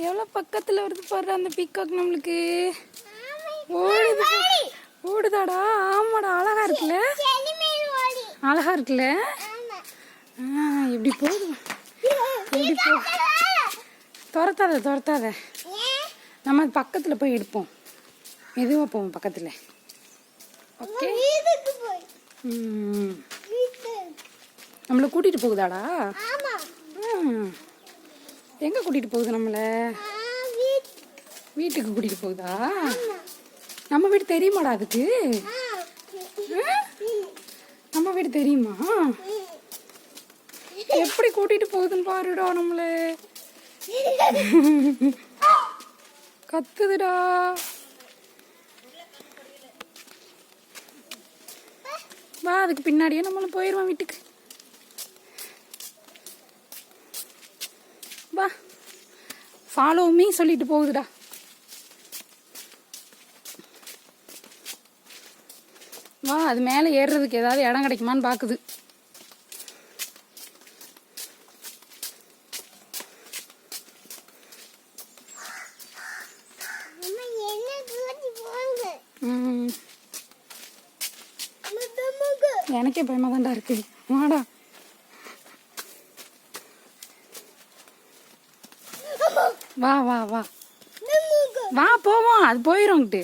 எவ்வளோ பக்கத்தில் வருது பாரு அந்த பீகாக் நம்மளுக்கு. ஓடுது, ஓடுதாடா. ஆமாடா, அழகா இருக்குல்ல, அழகா இருக்குல்ல. எப்படி போகுது, எப்படி போ. துரத்தாத துரத்தாத, நம்ம பக்கத்தில் போய் எடுப்போம். மெதுவாக போவோம் பக்கத்தில். ஓகே. நம்மளை கூட்டிகிட்டு போகுதாடா? எங்கே கூட்டிகிட்டு போகுது நம்மளை? வீட்டுக்கு கூட்டிகிட்டு போகுதா? நம்ம வீடு தெரியுமாடா அதுக்கு? நம்ம வீடு தெரியுமா? எப்படி கூட்டிகிட்டு போகுதுன்னு பாருடா நம்மளை. கத்துதுடா. வா, அதுக்கு பின்னாடியே நம்மளும் போயிடுவோம் வீட்டுக்கு. வா, ஃபாலோ மீ சொல்லிட்டு போகுதுடா. வா, அது மேலே ஏறுறதுக்கு ஏதாவது இடம் கிடைக்குமான்னு பார்க்குது. எனக்கே பயமா தான்டா இருக்கு. வாடா. வா வா வா வா, போவோம். அது போயிடும்ட்டு.